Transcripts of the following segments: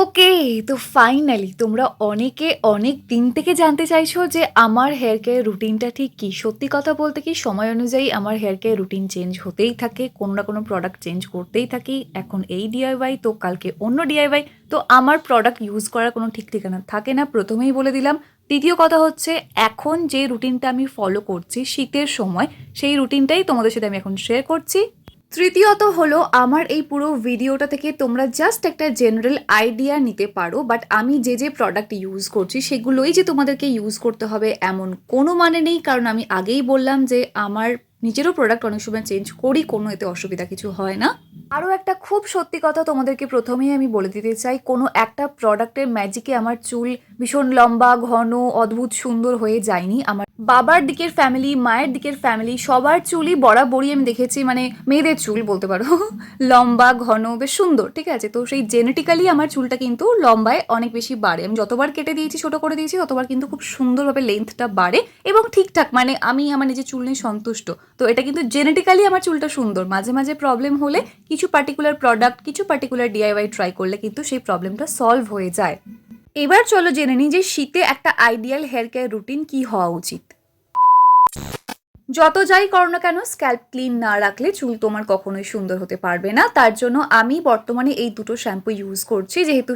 ওকে, তো ফাইনালি তোমরা অনেকে অনেক দিন থেকে জানতে চাইছো যে আমার হেয়ার কেয়ার রুটিনটা ঠিক কী। সত্যি কথা বলতে কি সময় অনুযায়ী আমার হেয়ার কেয়ার রুটিন চেঞ্জ হতেই থাকে, কোনো না কোনো প্রোডাক্ট চেঞ্জ করতেই থাকি। এখন এই ডিআইওয়াই তো কালকে অন্য ডিআইওয়াই, তো আমার প্রোডাক্ট ইউজ করার কোনো ঠিক ঠিকানা থাকে না, প্রথমেই বলে দিলাম। দ্বিতীয় কথা হচ্ছে, এখন যে রুটিনটা আমি ফলো করছি শীতের সময়, সেই রুটিনটাই তোমাদের সাথে আমি এখন শেয়ার করছি। তৃতীয়ত হলো, আমার এই পুরো ভিডিওটা থেকে তোমরা জাস্ট একটা জেনারেল আইডিয়া নিতে পারো, বাট আমি যে যে প্রোডাক্ট ইউজ করছি সেগুলোই যে তোমাদেরকে ইউজ করতে হবে এমন কোনো মানে নেই, কারণ আমি আগেই বললাম যে আমার নিজেরও প্রোডাক্ট অনেক সময় চেঞ্জ করি, কোনো এতে অসুবিধা কিছু হয় না। আরও একটা খুব সত্যি কথা তোমাদেরকে প্রথমেই আমি বলে দিতে চাই, কোনো একটা প্রোডাক্টের ম্যাজিকে আমার চুল ভীষণ লম্বা ঘন অদ্ভুত সুন্দর হয়ে যায়নি। আমার বাবার দিকের ফ্যামিলি, মায়ের দিকের ফ্যামিলি, সবার চুলই বরাবরই আমি দেখেছি, মানে মেয়েদের চুল বলতে পারো লম্বা ঘন বেশ সুন্দর, ঠিক আছে। তো সেই জেনেটিক্যালি আমার চুলটা কিন্তু লম্বায় অনেক বেশি বাড়ে। আমি যতবার কেটে দিয়েছি, ছোট করে দিয়েছি, ততবার কিন্তু খুব সুন্দরভাবে লেন্থটা বাড়ে এবং ঠিকঠাক, মানে আমি আমার নিজের চুল নিয়ে সন্তুষ্ট। তো এটা কিন্তু জেনেটিক্যালি আমার চুলটা সুন্দর। মাঝে মাঝে প্রবলেম হলে কিছু পার্টিকুলার প্রোডাক্ট, কিছু পার্টিকুলার ডিআইওয়াই ট্রাই করলে কিন্তু সেই প্রবলেমটা সলভ হয়ে যায়। এবার চলো জেনে নিই যে শীতে একটা আইডিয়াল হেয়ার কেয়ার রুটিন কি হওয়া উচিত। যত যাই করো না কেন, স্ক্যাল্প ক্লিন না রাখলে চুল তোমার কখনোই সুন্দর হতে পারবে না। তার জন্য আমি বর্তমানে এই দুটো শ্যাম্পু ইউজ করছি। যেহেতু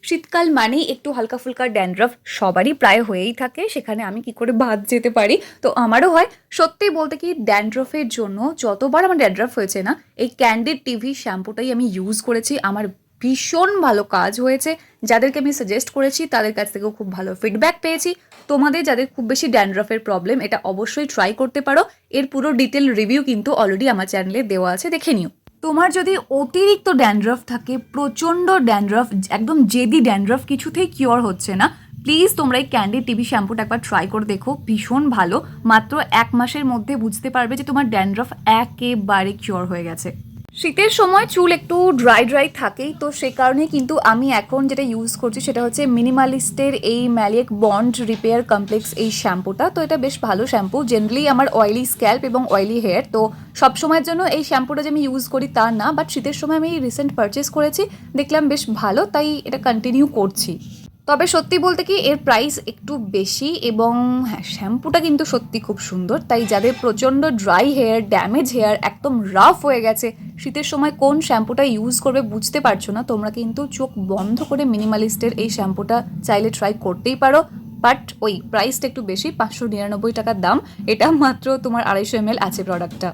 শীতকাল মানেই একটু হালকা ফুলকা ড্যান্ড্রাফ সবারই প্রায় হয়েই থাকে, সেখানে আমি কি করে বাদ যেতে পারি, তো আমারও হয়। সত্যি বলতে কি ড্যান্ড্রাফের জন্য যতবার আমার ড্যান্ড্রাফ হয়েছে না, এই ক্যান্ডিড টিভি শ্যাম্পুটাই আমি ইউজ করেছি। আমার ভীষণ ভালো কাজ হয়েছে। যাদেরকে আমি সাজেস্ট করেছি তাদের কাছ থেকেও খুব ভালো ফিডব্যাক পেয়েছি। তোমাদের যাদের খুব বেশি ড্যান্ড্রাফের প্রবলেম, এটা অবশ্যই ট্রাই করতে পারো। এর পুরো ডিটেল রিভিউ কিন্তু অলরেডি আমার চ্যানেলে দেওয়া আছে, দেখে নিও। তোমার যদি অতিরিক্ত ড্যান্ড্রাফ থাকে, প্রচণ্ড ড্যান্ড্রাফ, একদম জেদি ড্যান্ড্রাফ, কিছুতেই কিওর হচ্ছে না, প্লিজ তোমরা এই ক্যান্ডি টিভি শ্যাম্পুটা একবার ট্রাই করে দেখো। ভীষণ ভালো, মাত্র 1 মাসের মধ্যে বুঝতে পারবে যে তোমার ড্যান্ড্রাফ একেবারে কিওর হয়ে গেছে। শীতের সময় চুল একটু ড্রাই থাকেই, তো সে কারণে কিন্তু আমি এখন যেটা ইউজ করছি সেটা হচ্ছে মিনিমালিস্টের এই ম্যালিক বন্ড রিপেয়ার কমপ্লেক্স এই শ্যাম্পুটা। তো এটা বেশ ভালো শ্যাম্পু। জেনারেলি আমার অয়েলি স্ক্যাল্প এবং অয়েলি হেয়ার, তো সব সময়ের জন্য এই শ্যাম্পুটা যে আমি ইউজ করি তা না, বাট শীতের সময় আমি রিসেন্ট পারচেস করেছি, দেখলাম বেশ ভালো, তাই এটা কন্টিনিউ করছি। তবে সত্যি বলতে কি এর প্রাইস একটু বেশি, এবং হ্যাঁ শ্যাম্পুটা কিন্তু সত্যি খুব সুন্দর। তাই যাদের প্রচণ্ড ড্রাই হেয়ার, ড্যামেজ হেয়ার, একদম রাফ হয়ে গেছে, শীতের সময় কোন শ্যাম্পুটা ইউজ করবে বুঝতে পারছো না, তোমরা কিন্তু চোখ বন্ধ করে মিনিমালিস্টের এই শ্যাম্পুটা চাইলে ট্রাই করতেই পারো। বাট ওই প্রাইসটা একটু বেশি, 599 টাকার দাম। এটা মাত্র তোমার 250 ml আছে প্রোডাক্টটা।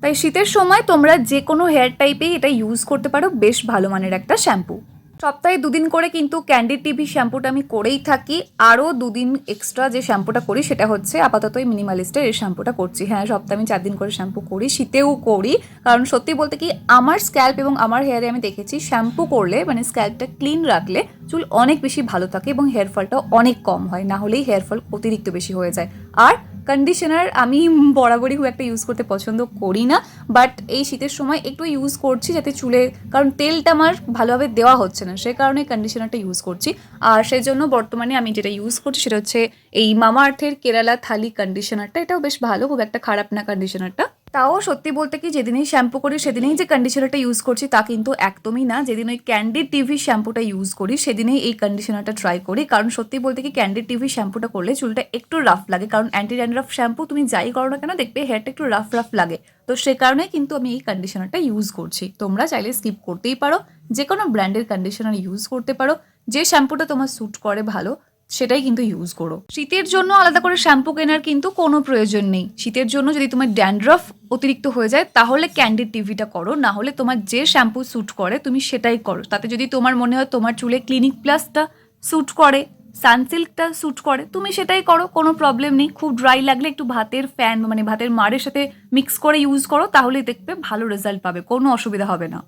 তাই শীতের সময় তোমরা যে কোনো হেয়ার টাইপেই এটা ইউজ করতে পারো। বেশ ভালো মানের একটা শ্যাম্পু। সপ্তাহে 2 দিন করে কিন্তু ক্যান্ডিড টিভি শ্যাম্পুটা আমি করেই থাকি। আরও 2 দিন এক্সট্রা যে শ্যাম্পুটা করি সেটা হচ্ছে আপাতত এই মিনিমালিস্টের এই শ্যাম্পুটা করছি। হ্যাঁ, সপ্তাহে আমি 4 দিন করে শ্যাম্পু করি, শীতেও করি। কারণ সত্যি বলতে কি আমার স্ক্যাল্প এবং আমার হেয়ারে আমি দেখেছি শ্যাম্পু করলে, মানে স্ক্যাল্পটা ক্লিন রাখলে চুল অনেক বেশি ভালো থাকে এবং হেয়ার ফলটাও অনেক কম হয়, না হলেই হেয়ার ফল অতিরিক্ত বেশি হয়ে যায়। আর কন্ডিশনার আমি বরাবরই খুব একটা ইউজ করতে পছন্দ করি না, বাট এই শীতের সময় একটু ইউজ করছি যাতে চুলে, কারণ তেলটা আমার ভালোভাবে দেওয়া হচ্ছে না, সে কারণে কন্ডিশনারটা ইউজ করছি। আর সেই জন্য বর্তমানে আমি যেটা ইউজ করছি সেটা হচ্ছে এই মামা আর্থের কেরালা থালি কন্ডিশনারটা। এটাও বেশ ভালো, খুব একটা খারাপ না কন্ডিশনারটা। তাও সত্যি বলতে কি যেদিনই শ্যাম্পু করি সেদিনেই যে কন্ডিশনারটা ইউজ করছি তা কিন্তু একদমই না। যেদিন ওই ক্যান্ডিড টিভি শ্যাম্পুটা ইউজ করি সেদিনেই এই কন্ডিশনারটা ট্রাই করি। কারণ সত্যি বলতে কি ক্যান্ডিড টিভি শ্যাম্পুটা করলে চুলটা একটু রাফ লাগে, কারণ অ্যান্টি ড্যান্ড্রাফ শ্যাম্পু তুমি যাই করো না কেন দেখবে হেয়ারটা একটু রাফ লাগে। তো সে কারণে কিন্তু আমি এই কন্ডিশনারটা ইউজ করছি। তোমরা চাইলে স্কিপ করতেই পারো, যে কোনো ব্র্যান্ডের কন্ডিশনার ইউজ করতে পারো। যে শ্যাম্পুটা তোমার স্যুট করে ভালো সেটাই কিন্তু ইউজ করো। শীতের জন্য আলাদা করে শ্যাম্পু কেনার কিন্তু কোনো প্রয়োজন নেই। শীতের জন্য যদি তোমার ড্যান্ড্রাফ অতিরিক্ত হয়ে যায় তাহলে ক্যান্ডিড টিভিটা করো, না হলে তোমার যে শ্যাম্পু স্যুট করে তুমি সেটাই করো। তাতে যদি তোমার মনে হয় তোমার চুলে ক্লিনিক প্লাসটা স্যুট করে, সানসিল্কটা স্যুট করে, তুমি সেটাই করো, কোনো প্রবলেম নেই। খুব ড্রাই লাগলে একটু ভাতের ফ্যান, মানে ভাতের মাড়ের সাথে মিক্স করে ইউজ করো, তাহলে দেখবে ভালো রেজাল্ট পাবে, কোনো অসুবিধা হবে না।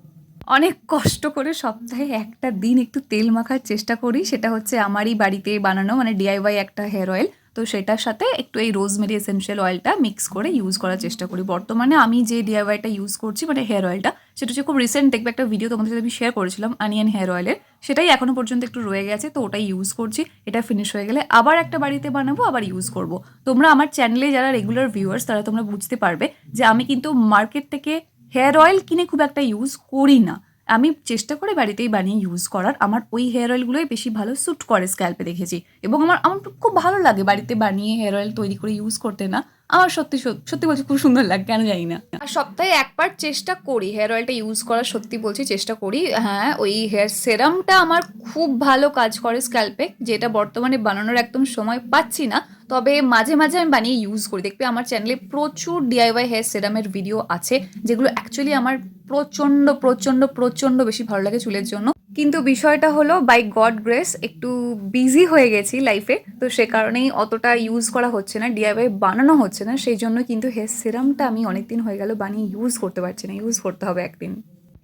অনেক কষ্ট করে সপ্তাহে একটা দিন একটু তেল মাখার চেষ্টা করি, সেটা হচ্ছে আমারই বাড়িতে বানানো মানে ডিআইওয়াই একটা হেয়ার অয়েল। তো সেটার সাথে একটু এই রোজমেরি এসেনশিয়াল অয়েলটা মিক্স করে ইউজ করার চেষ্টা করি। বর্তমানে আমি যে ডিআইওয়াইটা ইউজ করছি মানে হেয়ার অয়েলটা, সেটা হচ্ছে খুব রিসেন্ট, দেখবে একটা ভিডিও তোমাদের সাথে আমি শেয়ার করেছিলাম অনিয়ন হেয়ার অয়েলের, সেটাই এখনো পর্যন্ত একটু রয়ে গেছে, তো ওটাই ইউজ করছি। এটা ফিনিশ হয়ে গেলে আবার একটা বাড়িতে বানাবো, আবার ইউজ করব। তোমরা আমার চ্যানেলে যারা রেগুলার ভিউয়ার্স তারা তোমরা বুঝতে পারবে যে আমি কিন্তু মার্কেট থেকে হেয়ার অয়েল কিনে খুব একটা ইউজ করি না। আমি চেষ্টা করে বাড়িতেই বানিয়ে ইউজ করার। আমার ওই হেয়ার অয়েলগুলোই বেশি ভালো স্যুট করে স্ক্যাল্পে দেখেছি, এবং আমার আমার খুব ভালো লাগে বাড়িতে বানিয়ে হেয়ার অয়েল তৈরি করে ইউজ করতে। না, আমার সত্যি সত্যি বলছি খুব সুন্দর লাগে, কেন জানি না। আর সপ্তাহে একবার চেষ্টা করি হেয়ার অয়েলটা ইউজ করার, সত্যি বলছি চেষ্টা করি। হ্যাঁ, ওই হেয়ার সেরামটা আমার খুব ভালো কাজ করে স্ক্যাল্পে, যেটা বর্তমানে বানানোর একদম সময় পাচ্ছি না, তবে মাঝে মাঝে আমি বানিয়ে ইউজ করি। দেখবে আমার চ্যানেলে প্রচুর ডিআইওয়াই হেয়ার সেরামের ভিডিও আছে, যেগুলো অ্যাকচুয়ালি আমার প্রচণ্ড প্রচণ্ড প্রচণ্ড বেশি ভালো লাগে চুলের জন্য। কিন্তু বিষয়টা হলো বাই গড গ্রেস একটু বিজি হয়ে গেছি লাইফে, তো সে কারণেই অতটা ইউজ করা হচ্ছে না, ডিআইওয়াই বানানো হচ্ছে না। সেই জন্য কিন্তু হেয়ার সিরামটা আমি অনেকদিন হয়ে গেল বানিয়ে ইউজ করতে পারছি না, ইউজ করতে হবে একদিন।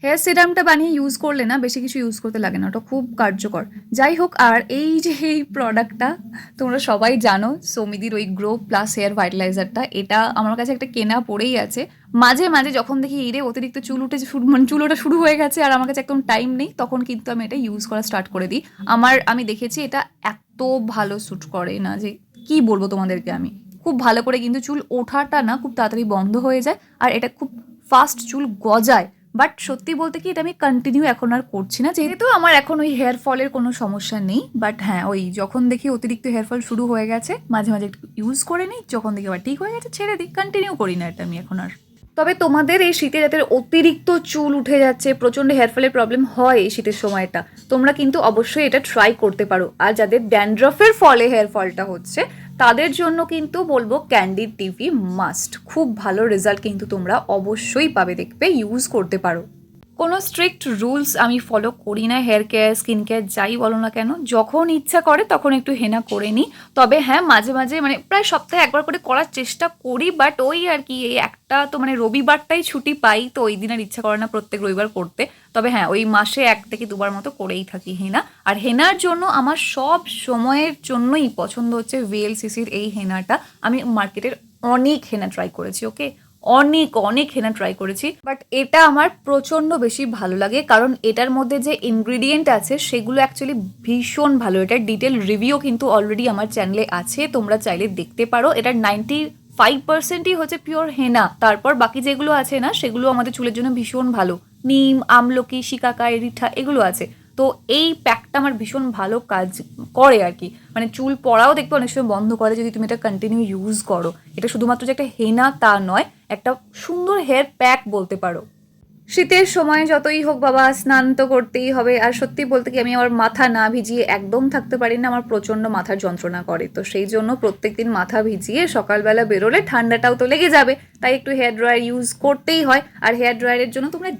হেয়ার সিরামটা বানিয়ে ইউজ করলে না বেশি কিছু ইউজ করতে লাগে না, ওটা খুব কার্যকর। যাই হোক, আর এই যে এই প্রোডাক্টটা তোমরা সবাই জানো, সৌমিদির ওই গ্রো প্লাস হেয়ার ভাইটালাইজারটা, এটা আমার কাছে একটা কেনা পড়েই আছে। মাঝে মাঝে যখন দেখি ইরে অতিরিক্ত চুল উঠেছে, মানে চুল ওঠা শুরু হয়ে গেছে আর আমার কাছে একদম টাইম নেই, তখন কিন্তু আমি এটা ইউজ করা স্টার্ট করে দিই। আমি দেখেছি এটা এত ভালো স্যুট করে না যে কি বলবো তোমাদেরকে। আমি খুব ভালো করে কিন্তু চুল ওঠাটা না খুব তাড়াতাড়ি বন্ধ হয়ে যায়, আর এটা খুব ফাস্ট চুল গজায়। বাট সত্যি বলতে কি এটা আমি কন্টিনিউ এখন আর করছি না, যেহেতু আমার এখন ওই হেয়ার ফলের কোনো সমস্যা নেই। বাট হ্যাঁ, ওই যখন দেখি অতিরিক্ত হেয়ার ফল শুরু হয়ে গেছে মাঝে মাঝে একটু ইউজ করে নিই, যখন দেখি আবার ঠিক হয়ে গেছে ছেড়ে দিই, কন্টিনিউ করি না এটা আমি এখন আর। তবে তোমাদের এই শীতে যাদের অতিরিক্ত চুল উঠে যাচ্ছে, প্রচণ্ড হেয়ার ফলের প্রবলেম হয় এই শীতের সময়টা, তোমরা কিন্তু অবশ্যই এটা ট্রাই করতে পারো। আর যাদের ড্যান্ড্রফের ফলে হেয়ার ফলটা হচ্ছে তাদের জন্য কিন্তু বলবো ক্যান্ডিড টিভি মাস্ট, খুব ভালো রেজাল্ট কিন্তু তোমরা অবশ্যই পাবে, দেখবে ইউজ করতে পারো। কোনো স্ট্রিক্ট রুলস আমি ফলো করি না, হেয়ার কেয়ার স্কিন কেয়ার যাই বলো না কেন, যখন ইচ্ছা করে তখন একটু হেনা করে নিই। তবে হ্যাঁ, মাঝে মাঝে মানে প্রায় সপ্তাহে একবার করে করার চেষ্টা করি, বাট ওই আর কি, এই একটা তো মানে রবিবারটাই ছুটি পাই, তো ওই দিন আর ইচ্ছা করে না প্রত্যেক রবিবার করতে। তবে হ্যাঁ, ওই মাসে 1 থেকে 2 বার মতো করেই থাকি হেনা। আর হেনার জন্য আমার সব সময়ের জন্যই পছন্দ হচ্ছে VLCCর এই হেনাটা। আমি মার্কেটের অনেক হেনা ট্রাই করেছি, ওকে, অনেক অনেক হেনা ট্রাই করেছি, বাট এটা আমার প্রচণ্ড বেশি ভালো লাগে, কারণ এটার মধ্যে যে ইনগ্রিডিয়েন্ট আছে সেগুলো অ্যাকচুয়ালি ভীষণ ভালো। এটার ডিটেল রিভিউ কিন্তু অলরেডি আমার চ্যানেলে আছে, তোমরা চাইলে দেখতে পারো। এটার 95%ই হচ্ছে পিওর হেনা, তারপর বাকি যেগুলো আছে না সেগুলো আমাদের চুলের জন্য ভীষণ ভালো। নিম, আমলকি, শিকাকাই, রিঠা এগুলো আছে। তো এই প্যাকটা আমার ভীষণ ভালো কাজ করে আর কি, মানে চুল পড়াও দেখবে অনেক সময় বন্ধ করে যদি তুমি এটা কন্টিনিউ ইউজ করো। এটা শুধুমাত্র যে একটা হেনা তা নয়, একটা সুন্দর হেয়ার প্যাক বলতে পারো। শীতের সময় যতই হোক বাবা, স্নান তো করতেই হবে। আর সত্যি বলতে কি আমি আমার মাথা না ভিজিয়ে একদম থাকতে পারি না, আমার প্রচণ্ড মাথার যন্ত্রণা করে। তো সেই জন্য প্রত্যেকদিন মাথা ভিজিয়ে সকালবেলা বেরোলে ঠান্ডাটাও তো লেগে যাবে, তাই একটু হেয়ার ড্রায়ার ইউজ করতেই হয়। আর হেয়ার ড্রায়ারের জন্য তোমরা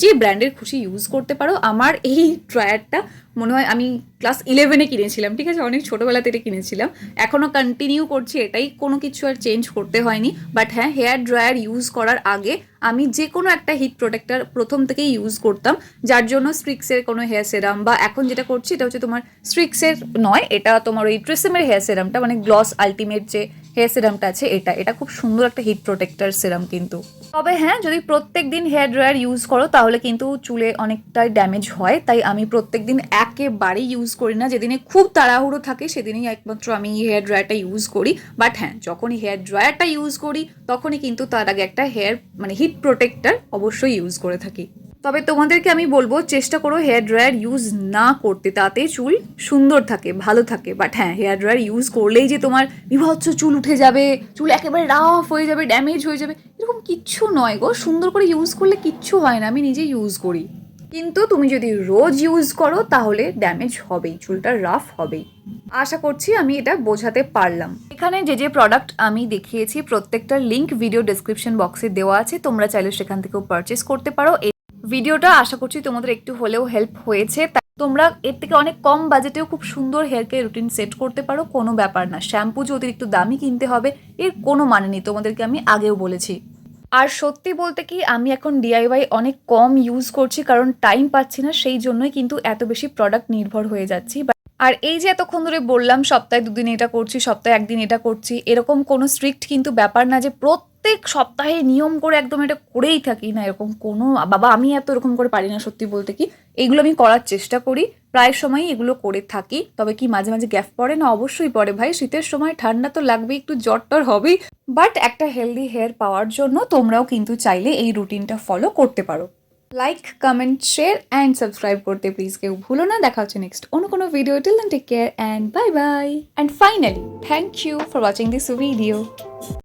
যে ব্র্যান্ডের খুশি ইউজ করতে পারো। আমার এই ড্রায়ারটা মনে হয় আমি ক্লাস 11-এ কিনেছিলাম, ঠিক আছে, অনেক ছোটোবেলাতে এটা কিনেছিলাম, এখনও কন্টিনিউ করছি এটাই, কোনো কিছু আর চেঞ্জ করতে হয়নি। বাট হ্যাঁ, হেয়ার ড্রায়ার ইউজ করার আগে আমি যে কোনো একটা হিট প্রোটেক্টর প্রথম থেকেই ইউজ করতাম, যার জন্য স্ট্রিক্সের কোনো হেয়ার সেরাম, বা এখন যেটা করছি এটা হচ্ছে তোমার স্ট্রিক্সের নয়, এটা তোমার ওই ট্রেসেমের হেয়ার সেরামটা, মানে গ্লস আলটিমেট যে হেয়ার সেরামটা আছে এটা খুব সুন্দর একটা হিট প্রোটেক্টর সেরাম কিন্তু। তবে হ্যাঁ, যদি প্রত্যেক দিন হেয়ার ড্রায়ার ইউজ করো তাহলে কিন্তু চুলে অনেকটাই ড্যামেজ হয়, তাই আমি প্রত্যেক দিন একেবারেই ইউজ করি না। যেদিনে খুব তাড়াহুড়ো থাকে সেদিনই একমাত্র আমি হেয়ার ড্রায়ারটা ইউজ করি। বাট হ্যাঁ, যখনই হেয়ার ড্রায়ারটা ইউজ করি তখনই কিন্তু তার আগে একটা হেয়ার মানে হিট প্রোটেক্টর অবশ্যই ইউজ করে থাকি। তবে তোমাদেরকে আমি বলবো চেষ্টা করো হেয়ার ড্রায়ার ইউজ না করতে, তাতে চুল সুন্দর থাকে, ভালো থাকে। বাট হ্যাঁ, হেয়ার ড্রায়ার ইউজ করলেই যে তোমার বিভৎস চুল উঠে যাবে, চুল একেবারে রাফ হয়ে যাবে, ড্যামেজ হয়ে যাবে, এরকম কিচ্ছু নয় গো। সুন্দর করে ইউজ করলে কিচ্ছু হয় না, আমি নিজেই ইউজ করি। কিন্তু তুমি যদি রোজ ইউজ করো তাহলে ড্যামেজ হবেই, চুলটা রাফ হবেই। আশা করছি আমি এটা বোঝাতে পারলাম। এখানে যে প্রোডাক্ট আমি দেখিয়েছি প্রত্যেকটার লিঙ্ক ভিডিও ডেসক্রিপশন বক্সে দেওয়া আছে, তোমরা চাইলে সেখান থেকেও পারচেস করতে পারো। ভিডিওটা আশা করছি তোমাদের একটু হলেও হেল্প হয়েছে, তাই তোমরা এর থেকে অনেক কম বাজেটেও খুব সুন্দর হেয়ার কেয়ার রুটিন সেট করতে পারো, কোনো ব্যাপার না। শ্যাম্পু যে অতিরিক্ত দামি কিনতে হবে এর কোনো মানে নেই, তোমাদেরকে আমি আগেও বলেছি। আর সত্যি বলতে কি আমি এখন ডিআইওয়াই অনেক কম ইউজ করছি, কারণ টাইম পাচ্ছি না, সেই জন্যই কিন্তু এত বেশি প্রোডাক্ট নির্ভর হয়ে যাচ্ছি। আর এই যে এতক্ষণ ধরে বললাম সপ্তাহে 2 দিন এটা করছি, সপ্তাহে 1 দিন এটা করছি, এরকম কোনো স্ট্রিক্ট কিন্তু ব্যাপার না যে প্রত্যেক সপ্তাহে নিয়ম করে একদম এটা করেই থাকি, না এরকম কোনো, বাবা আমি এত এরকম করে পারি না সত্যি বলতে কি। এইগুলো আমি করার চেষ্টা করি, প্রায় সময়ই এগুলো করে থাকি। তবে কি মাঝে মাঝে গ্যাপ পড়ে না? অবশ্যই পড়ে ভাই, শীতের সময় ঠান্ডা তো লাগবেই, একটু জ্বর টর হবেই। বাট একটা হেলদি হেয়ার পাওয়ার জন্য তোমরাও কিন্তু চাইলে এই রুটিনটা ফলো করতে পারো। Like, comment, share and subscribe করতে প্লিজ কেউ ভুলো না। দেখা হচ্ছে নেক্সট অন্য কোনো video. Till then take care and bye bye. And finally thank you for watching this video.